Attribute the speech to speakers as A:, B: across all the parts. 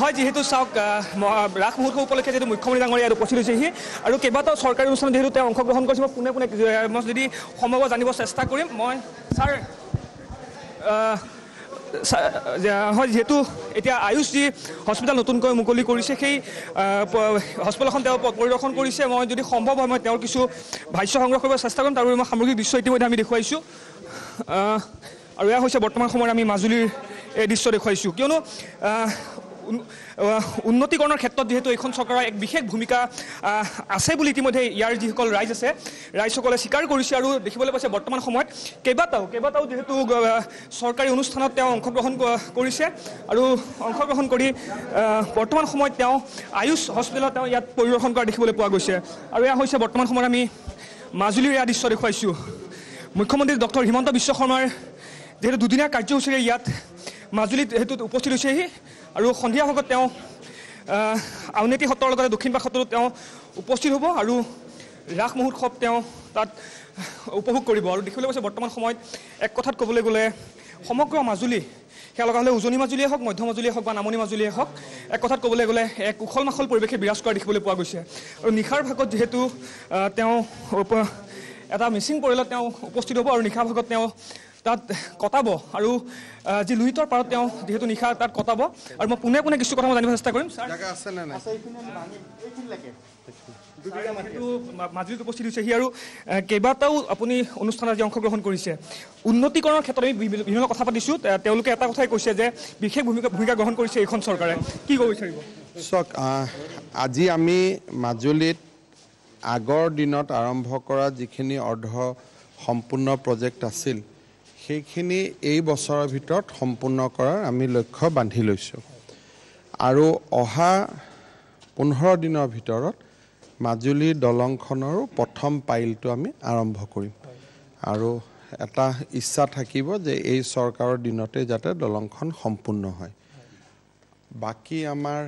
A: হয় যেহেতু চাওক ৰাস মহোৎসৱ উপলক্ষে যেহেতু মুখ্যমন্ত্ৰী ডাঙৰীয়া ইয়াত উপস্থিত হৈছেহি আৰু কেইবাটাও চৰকাৰী অনুষ্ঠানত যেহেতু তেওঁ অংশগ্ৰহণ কৰিছে পোনে পোনে মই যদি সম্ভৱ জানিব চেষ্টা কৰিম মই ছাৰ হয় যেহেতু এতিয়া আয়ুষ যি হস্পিটেল নতুনকৈ মুকলি কৰিছে সেই হস্পিটেলখন তেওঁ পৰিদৰ্শন কৰিছে মই যদি সম্ভৱ হয় মই তেওঁৰ কিছু ভাষ্য সংগ্ৰহ কৰিব চেষ্টা কৰিম তাৰ বাবে মই সামগ্ৰিক দৃশ্য ইতিমধ্যে আমি দেখুৱাইছোঁ আৰু এয়া হৈছে বৰ্তমান সময়ত আমি মাজুলীৰ এই দৃশ্য দেখুৱাইছোঁ কিয়নো উন্নতিকৰণৰ ক্ষেত্ৰত যেহেতু এইখন চৰকাৰৰ এক বিশেষ ভূমিকা আছে বুলি ইতিমধ্যে ইয়াৰ যিসকল ৰাইজ আছে ৰাইজসকলে স্বীকাৰ কৰিছে আৰু দেখিবলৈ পাইছে বৰ্তমান সময়ত কেইবাটাও যেহেতু চৰকাৰী অনুষ্ঠানত তেওঁ অংশগ্ৰহণ কৰিছে আৰু অংশগ্ৰহণ কৰি বৰ্তমান সময়ত তেওঁ আয়ুষ হস্পিটেলত তেওঁ ইয়াত পৰিদৰ্শন কৰা দেখিবলৈ পোৱা গৈছে আৰু এয়া হৈছে বৰ্তমান সময়ত আমি মাজুলীৰ এয়া দৃশ্য দেখুৱাইছোঁ মুখ্যমন্ত্ৰী ডক্টৰ হিমন্ত বিশ্ব শৰ্মাৰ যেহেতু দুদিনীয়া কাৰ্যসূচীৰে ইয়াত মাজুলীত হেতুত উপস্থিত হৈছেহি আৰু সন্ধিয়া ভাগত তেওঁ আউনীআটী সত্ৰৰ লগতে দক্ষিণপাট সত্ৰতো তেওঁ উপস্থিত হ'ব আৰু ৰাস মহোৎসৱ তেওঁ তাত উপভোগ কৰিব আৰু দেখিবলৈ পাইছে বৰ্তমান সময়ত এক কথাত ক'বলৈ গ'লে সমগ্ৰ মাজুলী সেয়া লগা হ'লে উজনি মাজুলীয়ে হওক মধ্য মাজুলীয়ে হওক বা নামনি মাজুলীয়ে হওক এক কথাত ক'বলৈ গ'লে এক উখল মাখল পৰিৱেশে বিৰাজ কৰা দেখিবলৈ পোৱা গৈছে আৰু নিশাৰ ভাগত যিহেতু তেওঁ এটা মিচিং পৰিয়ালত তেওঁ উপস্থিত হ'ব আৰু নিশাৰ ভাগত তেওঁ তাত কটাব আৰু যি লুইতৰ পাৰত তেওঁ যেহেতু নিশা তাত কটাব আৰু মই পোনে পোনে কিছু কথা মই জানিব চেষ্টা কৰিম মাজুলীত উপস্থিত হৈছেহি আৰু কেইবাটাও আপুনি অনুষ্ঠানত আজি অংশগ্ৰহণ কৰিছে উন্নতিকৰণৰ ক্ষেত্ৰত আমি বিভিন্ন কথা পাতিছোঁ তেওঁলোকে এটা কথাই কৈছে যে বিশেষ ভূমিকা গ্ৰহণ কৰিছে এইখন চৰকাৰে কি ক'ব বিচাৰিব
B: চাওক আজি আমি মাজুলীত আগৰ দিনত আৰম্ভ কৰা যিখিনি অৰ্ধ সম্পূৰ্ণ প্ৰজেক্ট আছিল সেইখিনি এই বছৰৰ ভিতৰত সম্পূৰ্ণ কৰাৰ আমি লক্ষ্য বান্ধি লৈছোঁ আৰু অহা 15 দিনৰ ভিতৰত মাজুলীৰ দলংখনৰো প্ৰথম পাইলটো আমি আৰম্ভ কৰিম আৰু এটা ইচ্ছা থাকিব যে এই চৰকাৰৰ দিনতে যাতে দলংখন সম্পূৰ্ণ হয় বাকী আমাৰ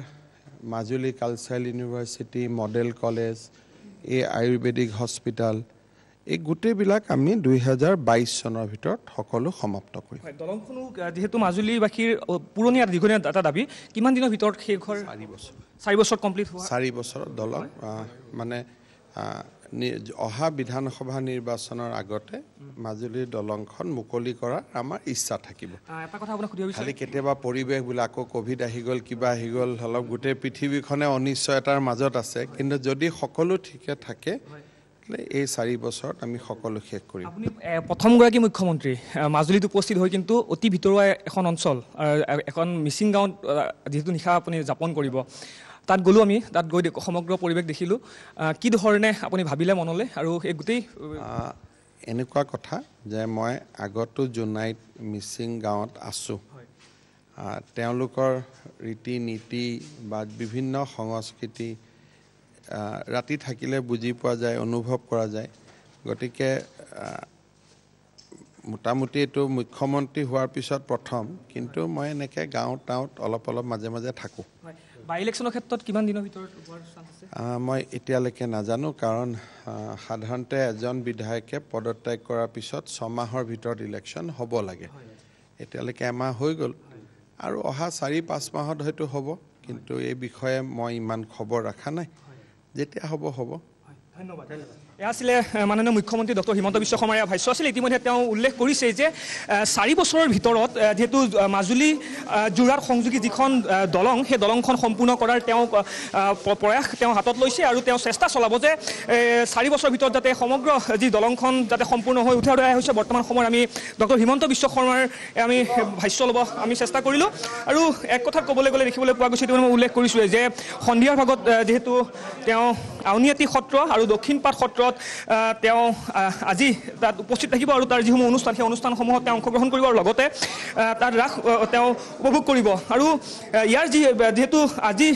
B: Majuli cultural university model college এই আয়ুৰ্বেদিক হস্পিটেল এই গোটেইবিলাক আমি 2022 চনৰ ভিতৰত সকলো সমাপ্ত কৰিম
A: দলংখনো যেহেতু মাজুলীবাসীৰ পুৰণীয়া দীঘলীয়া এটা দাবী কিমান দিনৰ ভিতৰত শেষ হয় 4 বছৰ কমপ্লিট হোৱা 4
B: বছৰত দলং মানে অহা বিধানসভা নিৰ্বাচনৰ আগতে মাজুলীৰ দলংখন মুকলি কৰাৰ আমাৰ ইচ্ছা থাকিব
A: এটা কথা আপোনাক সুধিব
B: খালি কেতিয়াবা পৰিৱেশবিলাক আকৌ কোভিড আহি গ'ল কিবা আহি গ'ল অলপ গোটেই পৃথিৱীখনে অনিশ্চয়তাৰ মাজত আছে কিন্তু যদি সকলো ঠিকে থাকে এই 4 বছৰত আমি সকলো শেষ কৰিম
A: আপুনি প্ৰথমগৰাকী মুখ্যমন্ত্ৰী মাজুলীত উপস্থিত হৈ কিন্তু অতি ভিতৰুৱা এখন অঞ্চল এখন মিচিং গাঁৱত যেহেতু নিশা আপুনি যাপন কৰিব তাত গ'লো আমি তাত গৈ সমগ্ৰ পৰিৱেশ দেখিলোঁ কি ধৰণে আপুনি ভাবিলে মনলৈ আৰু এই গোটেই
B: এনেকুৱা কথা যে মই আগতো জোনাইত মিচিং গাঁৱত আছোঁ তেওঁলোকৰ ৰীতি নীতি বা বিভিন্ন সংস্কৃতি ৰাতি থাকিলে বুজি পোৱা যায় অনুভৱ কৰা যায় গতিকে মোটামুটি এইটো মুখ্যমন্ত্ৰী হোৱাৰ পিছত প্ৰথম কিন্তু মই এনেকৈ গাঁৱত অলপ মাজে মাজে থাকোঁ
A: বাই ইলেকশ্যনৰ ক্ষেত্ৰত কিমান দিনৰ ভিতৰত
B: মই এতিয়ালৈকে নাজানো কাৰণ সাধাৰণতে এজন বিধায়কে পদত্যাগ কৰাৰ পিছত 6 মাহৰ ভিতৰত ইলেকশ্যন হ'ব লাগে এতিয়ালৈকে এমাহ হৈ গ'ল আৰু অহা 4-5 মাহত হয়তো হ'ব কিন্তু এই বিষয়ে মই ইমান খবৰ ৰাখা নাই যেতিয়া হ'ব
A: ধন্যবাদ এয়া আছিলে মাননীয় মুখ্যমন্ত্ৰী ডক্টৰ হিমন্ত বিশ্ব শৰ্মাৰ ভাষ্য আছিল ইতিমধ্যে তেওঁ উল্লেখ কৰিছে যে 4 বছৰৰ ভিতৰত যেহেতু মাজুলী যোৰহাট সংযোগী যিখন দলং সেই দলংখন সম্পূৰ্ণ কৰাৰ তেওঁ প্ৰয়াস তেওঁ হাতত লৈছে আৰু তেওঁ চেষ্টা চলাব যে 4 বছৰৰ ভিতৰত যাতে সমগ্ৰ যি দলংখন যাতে সম্পূৰ্ণ হৈ উঠে আৰু এয়া হৈছে বৰ্তমান সময়ত আমি ডক্টৰ হিমন্ত বিশ্ব শৰ্মাৰ আমি ভাষ্য ল'ব আমি চেষ্টা কৰিলোঁ আৰু এক কথাত ক'বলৈ গ'লে দেখিবলৈ পোৱা গৈছে মই উল্লেখ কৰিছোঁ যে সন্ধিয়াৰ ভাগত যিহেতু তেওঁ আউনীআটী সত্ৰ আৰু দক্ষিণপাট সত্ৰত তেওঁ আজি তাত উপস্থিত থাকিব আৰু তাৰ যিসমূহ অনুষ্ঠান সেই অনুষ্ঠানসমূহত তেওঁ অংশগ্ৰহণ কৰিব আৰু লগতে তাত ৰাস তেওঁ উপভোগ কৰিব আৰু ইয়াৰ যিহেতু আজি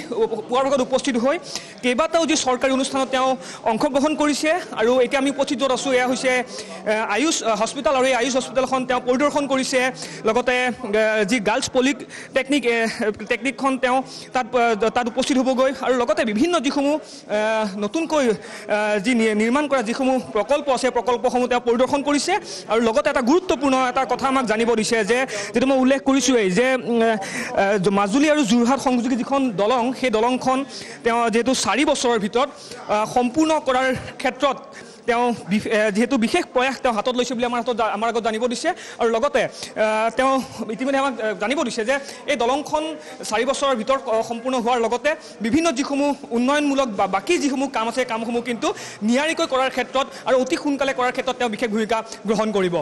A: পুৱাৰ ভাগত উপস্থিত হৈ কেইবাটাও যি চৰকাৰী অনুষ্ঠানত তেওঁ অংশগ্ৰহণ কৰিছে আৰু এতিয়া আমি উপস্থিত য'ত আছোঁ এয়া হৈছে আয়ুষ হস্পিটেল আৰু এই আয়ুষ হস্পিটেলখন তেওঁ পৰিদৰ্শন কৰিছে লগতে যি গাৰ্লছ টেকনিকখন তেওঁ তাত উপস্থিত হ'বগৈ আৰু লগতে বিভিন্ন যিসমূহ নতুনকৈ যি নিৰ্মাণ নিৰ্মাণ কৰা যিসমূহ প্ৰকল্প আছে প্ৰকল্পসমূহ তেওঁ পৰিদৰ্শন কৰিছে আৰু লগতে এটা গুৰুত্বপূৰ্ণ এটা কথা আমাক জানিব দিছে যে যিটো মই উল্লেখ কৰিছোঁৱেই যে মাজুলী আৰু যোৰহাট সংযোগী যিখন দলং সেই দলংখন তেওঁ যিহেতু 4 বছৰৰ ভিতৰত সম্পূৰ্ণ কৰাৰ ক্ষেত্ৰত তেওঁ যেহেতু বিশেষ প্ৰয়াস তেওঁ হাতত লৈছে বুলি আমাৰ আগত জানিব দিছে আৰু লগতে তেওঁ ইতিমধ্যে আমাক জানিব দিছে যে এই দলংখন 4 বছৰৰ ভিতৰত সম্পূৰ্ণ হোৱাৰ লগতে বিভিন্ন যিসমূহ উন্নয়নমূলক বা বাকী যিসমূহ কাম আছে কামসমূহ কিন্তু নিয়াৰিকৈ কৰাৰ ক্ষেত্ৰত আৰু অতি সোনকালে কৰাৰ ক্ষেত্ৰত তেওঁ বিশেষ ভূমিকা গ্ৰহণ কৰিব।